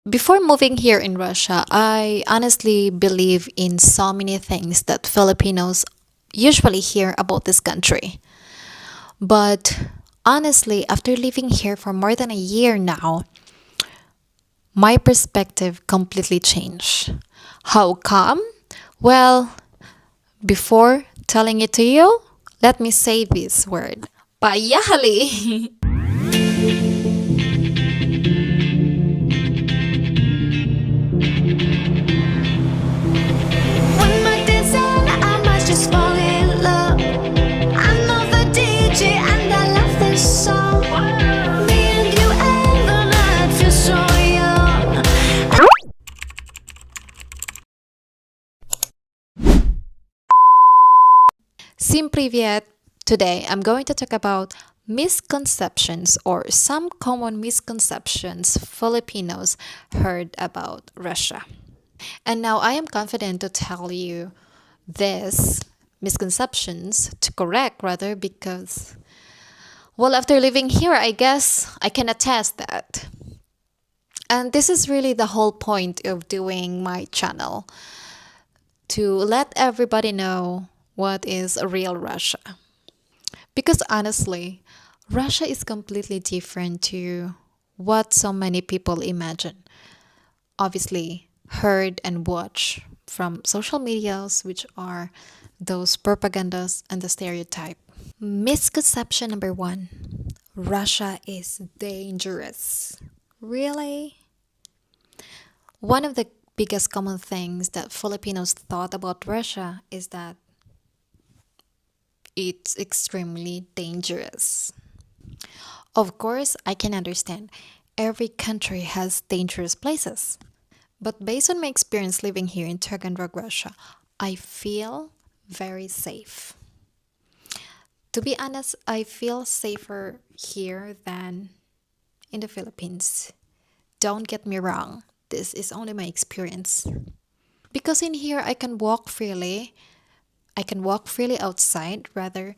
Before moving here in Russia, I honestly believe in so many things that Filipinos usually hear about this country. But honestly, after living here for more than a year now, my perspective completely changed. How come? Well, before telling it to you, let me say this word. Payali! One might desire, I might just fall in love. I know the DJ and I love this song. Me and you and the night feel so young. Sim Privyet. Today I'm going to talk about misconceptions or some common misconceptions Filipinos heard about Russia. And now I am confident to tell you this misconceptions to correct rather because well after living here I guess I can attest that. And this is really the whole point of doing my channel to let everybody know what is a real Russia. Because honestly, Russia is completely different to what so many people imagine. Obviously, heard and watch from social medias, which are those propagandas and the stereotype. Misconception number one, Russia is dangerous. Really? One of the biggest common things that Filipinos thought about Russia is that it's extremely dangerous. Of course, I can understand. Every country has dangerous places. But based on my experience living here in Taganrog, Russia, I feel very safe. To be honest, I feel safer here than in the Philippines. Don't get me wrong, this is only my experience. Because in here, I can walk freely. I can walk freely outside, rather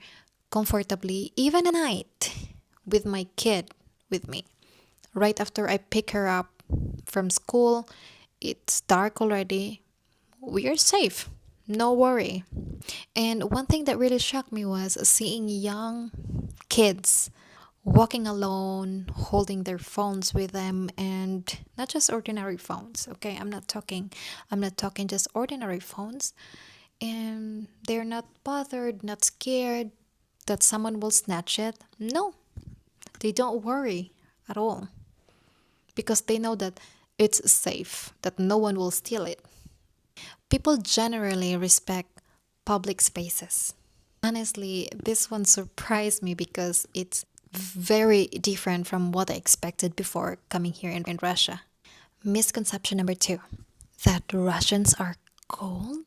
comfortably, even at night, with my kid with me. Right after I pick her up from school, it's dark already. We are safe. No worry. And one thing that really shocked me was seeing young kids walking alone, holding their phones with them and not just ordinary phones, okay? I'm not talking just ordinary phones. And they're not bothered, not scared that someone will snatch it. No, they don't worry at all because they know that it's safe, that no one will steal it. People generally respect public spaces. Honestly, this one surprised me because it's very different from what I expected before coming here in Russia. Misconception number two, that Russians are cold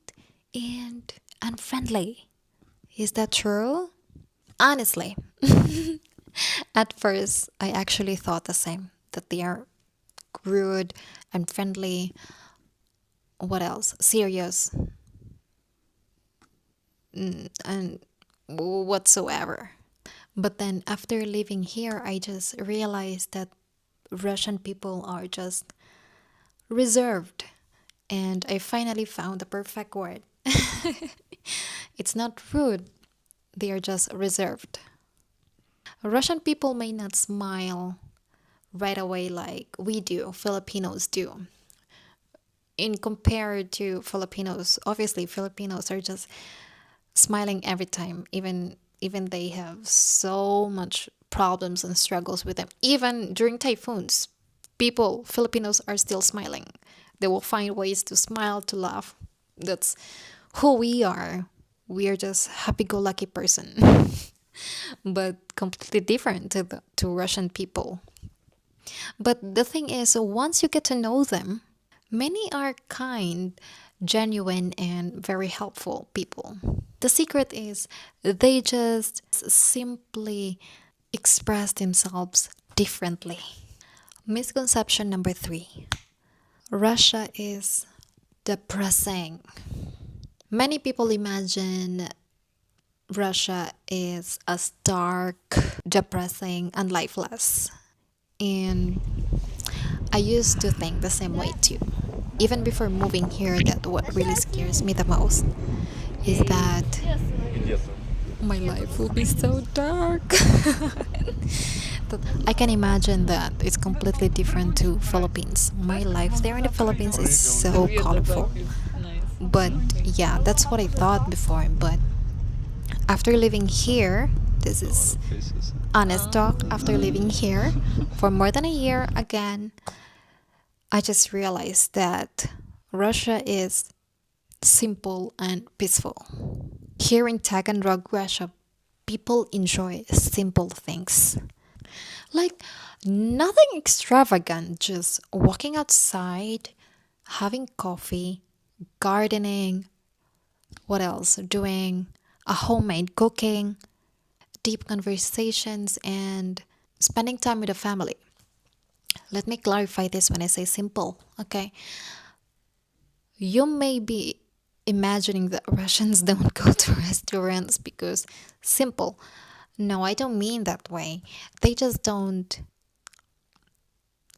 and unfriendly. Is that true? Honestly, at first, I actually thought the same that they are rude, unfriendly, what else? Serious, and whatsoever. But then after living here, I just realized that Russian people are just reserved. And I finally found the perfect word. It's not rude, they are just reserved. Russian people may not smile right away like we do, Filipinos do. In compared to Filipinos, obviously Filipinos are just smiling every time, even they have so much problems and struggles with them. Even during typhoons, people, Filipinos are still smiling. They will find ways to smile, to laugh. That's who we are. We are just happy-go-lucky person, but completely different to Russian people. But the thing is, once you get to know them, many are kind, genuine, and very helpful people. The secret is they just simply express themselves differently. Misconception number three, Russia is depressing. Many people imagine Russia is as dark, depressing, and lifeless. And I used to think the same way too. Even before moving here, that what really scares me the most is that my life will be so dark. That I can imagine that it's completely different to Philippines. My life there in the Philippines is so colorful. But yeah, that's what I thought before. But after living here, this is honest talk. After living here for more than a year again, I just realized that Russia is simple and peaceful. Here in Taganrog, Russia, people enjoy simple things. Like nothing extravagant, just walking outside, having coffee, gardening, what else? Doing a homemade cooking, deep conversations, and spending time with the family. Let me clarify this when I say simple, okay? You may be imagining that Russians don't go to restaurants because simple. No, I don't mean that way. They just don't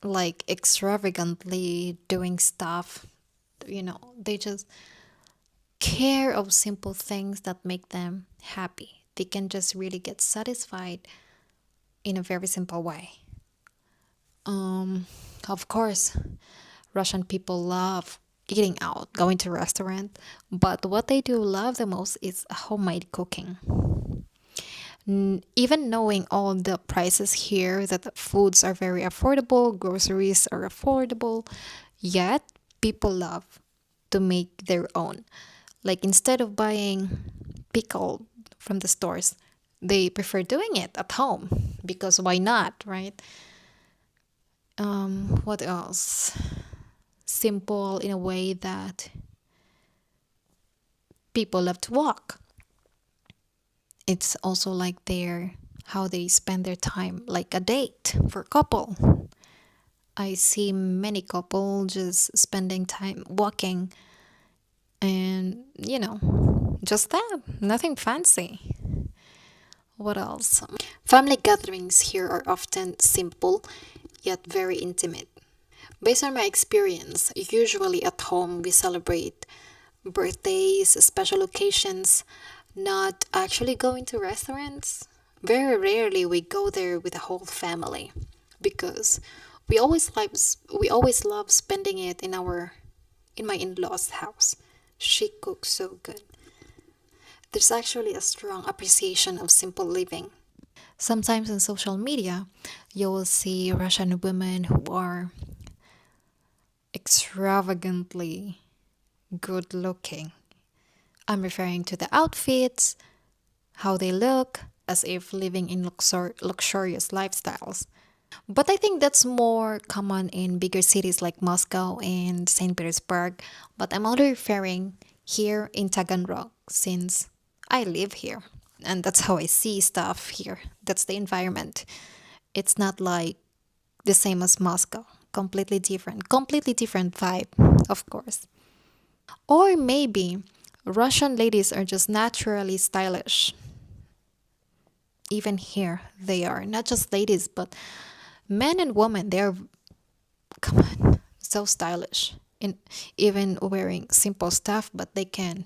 like extravagantly doing stuff. They just care of simple things that make them happy. They can just really get satisfied in a very simple way. Of course, Russian people love eating out, going to restaurant, but what they do love the most is homemade cooking. Even knowing all the prices here, that the foods are very affordable, groceries are affordable, yet people love to make their own. Like instead of buying pickle from the stores, they prefer doing it at home because why not, right? What else? Simple in a way that people love to walk. It's also like their how they spend their time, like a date for couple. I see many couple just spending time walking and just that, nothing fancy. What else? Family gatherings here are often simple yet very intimate. Based on my experience, usually at home we celebrate birthdays, special occasions, not actually going to restaurants. Very rarely we go there with the whole family because we always love spending it in my in-laws' house. She cooks so good. There's actually a strong appreciation of simple living. Sometimes on social media, you will see Russian women who are extravagantly good looking. I'm referring to the outfits, how they look, as if living in luxurious lifestyles. But I think that's more common in bigger cities like Moscow and St. Petersburg. But I'm only referring here in Taganrog since I live here. And that's how I see stuff here. That's the environment. It's not like the same as Moscow. Completely different vibe, of course. Or maybe Russian ladies are just naturally stylish. Even here, they are. Not just ladies, but men and women, they're, come on, so stylish. In even wearing simple stuff, but they can,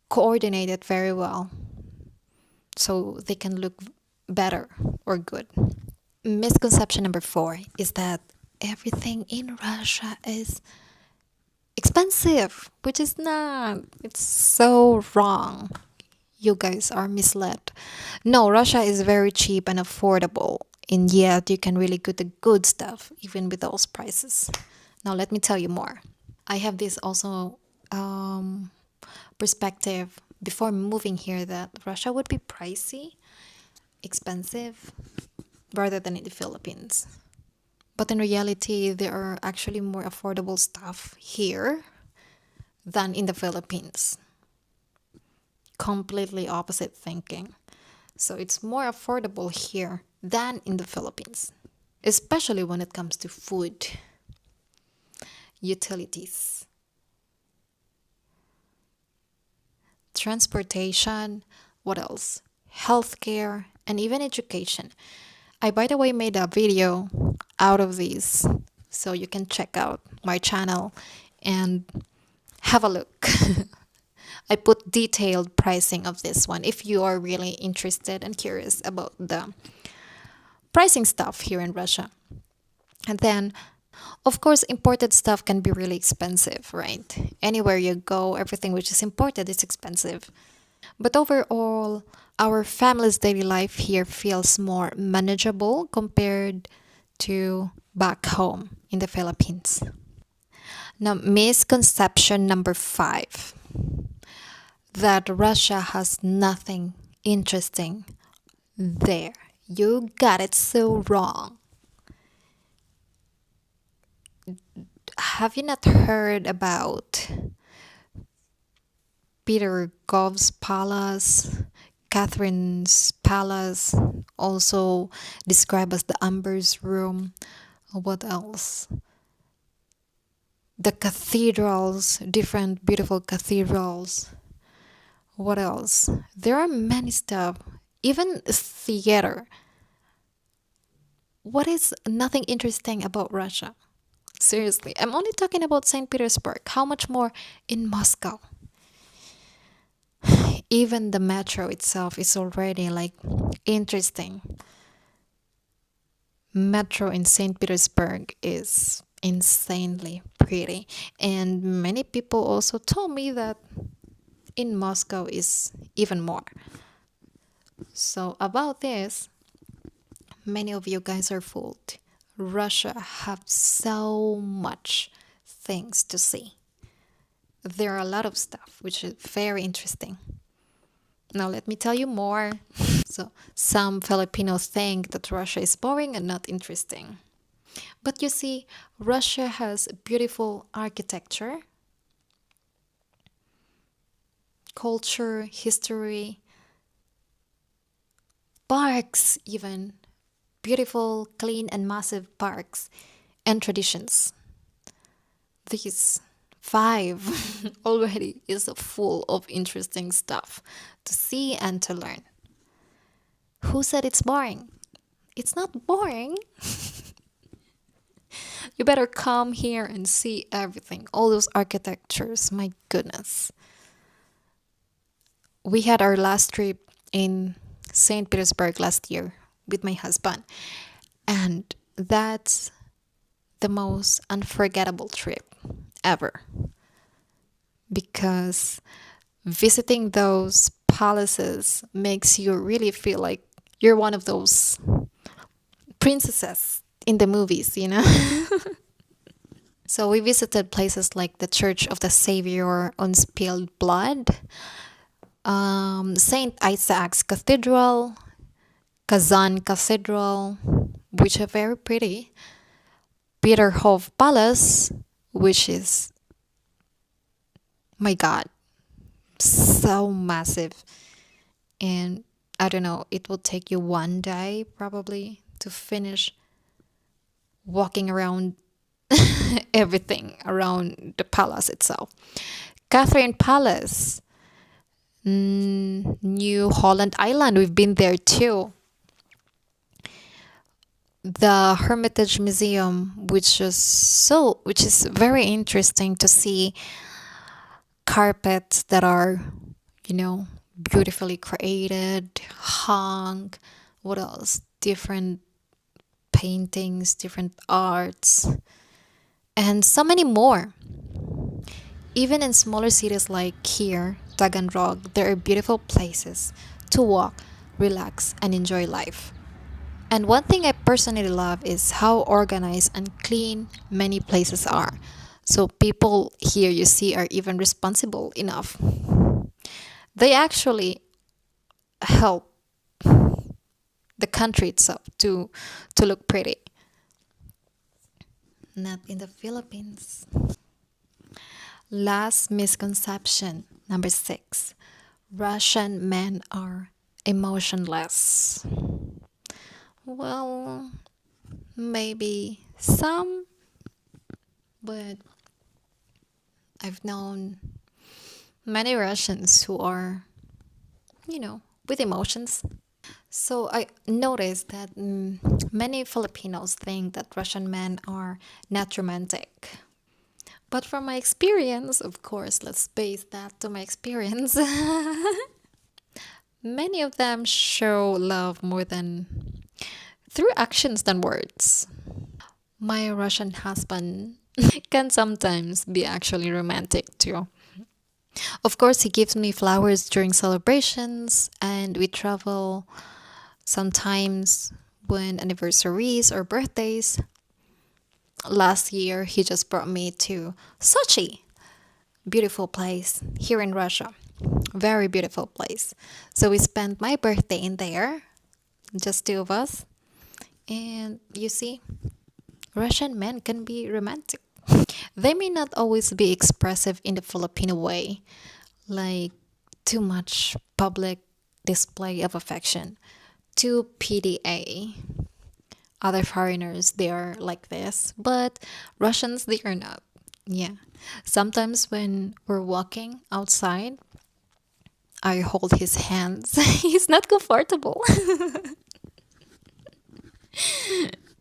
coordinate it very well so they can look better or good. Misconception number 4 is that everything in Russia is expensive, which is not. It's so wrong. You guys are misled. No, Russia is very cheap and affordable, and yet you can really get the good stuff even with those prices. Now, let me tell you more. I have this also perspective before moving here that Russia would be pricey, expensive, rather than in the Philippines. But in reality, there are actually more affordable stuff here than in the Philippines. Completely opposite thinking. So it's more affordable here than in the Philippines, especially when it comes to food, utilities, transportation, what else? Healthcare, and even education. I, by the way, made a video out of these So you can check out my channel and have a look. I put detailed pricing of this one if you are really interested and curious about the pricing stuff here in Russia. And then, of course, imported stuff can be really expensive, right? Anywhere you go, everything which is imported is expensive. But overall, our family's daily life here feels more manageable compared to back home in the Philippines. Now, misconception number 5, that Russia has nothing interesting there. You got it so wrong. Have you not heard about Peter Gov's palace, Catherine's palace, also described as the Amber's room? What else? The cathedrals, different beautiful cathedrals. What else? There are many stuff. Even theater. What is nothing interesting about Russia? Seriously, I'm only talking about St. Petersburg. How much more in Moscow? Even the metro itself is already like interesting. Metro in St. Petersburg is insanely pretty, and many people also told me that in Moscow is even more. So about this, many of you guys are fooled. Russia have so much things to see. There are a lot of stuff which is very interesting. Now let me tell you more. So some Filipinos think that Russia is boring and not interesting. But you see, Russia has beautiful architecture, culture, history, parks, even beautiful, clean, and massive parks, and traditions. These 5 already is full of interesting stuff to see and to learn. Who said it's boring? It's not boring. You better come here and see everything. All those architectures, my goodness. We had our last trip in St. Petersburg last year with my husband, and that's the most unforgettable trip ever, because visiting those palaces makes you really feel like you're one of those princesses in the movies, you know? So we visited places like the Church of the Savior on Spilled Blood, St. Isaac's Cathedral, Kazan Cathedral, which are very pretty, Peterhof Palace, which is, my God, so massive. And I don't know, it will take you one day probably to finish walking around everything around the palace itself. Catherine Palace, New Holland Island, we've been there too. The Hermitage Museum, which is very interesting to see carpets that are, beautifully created, hung. What else? Different paintings, different arts, and so many more. Even in smaller cities like here, Taganrog, there are beautiful places to walk, relax, and enjoy life. And one thing I personally love is how organized and clean many places are. So people here you see are even responsible enough. They actually help the country itself to look pretty. Not in the Philippines. Last misconception, number 6. Russian men are emotionless. Well, maybe some, but I've known many Russians who are, with emotions. So I noticed that many Filipinos think that Russian men are not romantic. But from my experience, of course, let's base that to my experience. Many of them show love more than through actions than words. My Russian husband can sometimes be actually romantic too. Of course, he gives me flowers during celebrations, and we travel sometimes when anniversaries or birthdays. Last year, he just brought me to Sochi, beautiful place here in Russia. Very beautiful place. So we spent my birthday in there, just two of us. And you see, Russian men can be romantic. They may not always be expressive in the Filipino way, like too much public display of affection, too PDA. Other foreigners, they are like this, but Russians, they are not. Yeah. Sometimes when we're walking outside, I hold his hands. He's not comfortable.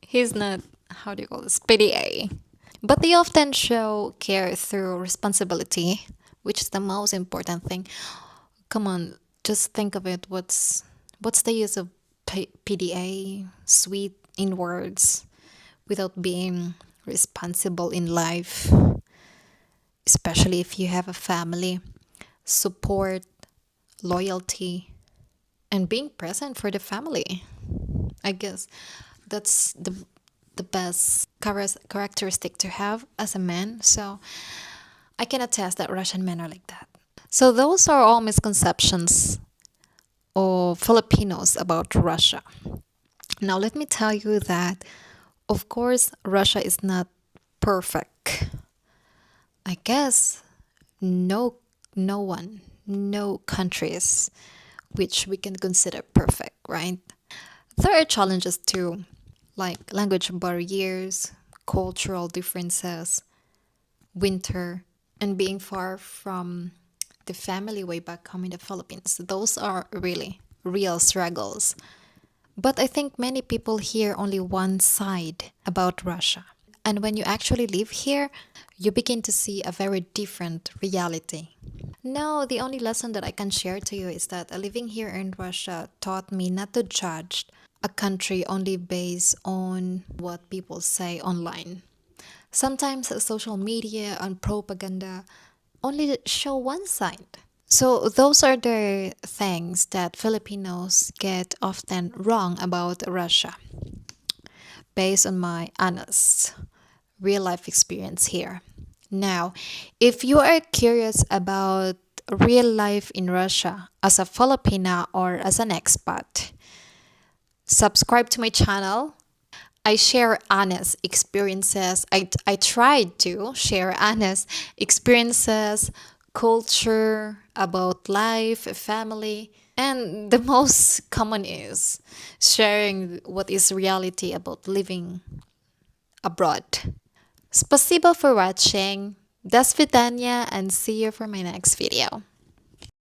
He's not, how do you call this, PDA. But they often show care through responsibility, which is the most important thing. Come on, just think of it. What's the use of PDA, sweet in words, without being responsible in life, especially if you have a family, support, loyalty, and being present for the family. I guess that's the best characteristic to have as a man. So I can attest that Russian men are like that. So those are all misconceptions of Filipinos about Russia. Now let me tell you that of course Russia is not perfect. I guess no no one, no countries which we can consider perfect, right? There are challenges too, like language barriers, cultural differences, winter, and being far from the family way back home in the Philippines. Those are really real struggles. But I think many people hear only one side about Russia. And when you actually live here, you begin to see a very different reality. Now, the only lesson that I can share to you is that living here in Russia taught me not to judge a country only based on what people say online. Sometimes social media and propaganda only show one side. So, those are the things that Filipinos get often wrong about Russia, based on my honest real life experience here. Now, if you are curious about real life in Russia as a Filipina or as an expat, subscribe to my channel. I share honest experiences. I tried to share honest experiences, culture, about life, family, and the most common is sharing what is reality about living abroad. Spasibo for watching. До свидания and see you for my next video.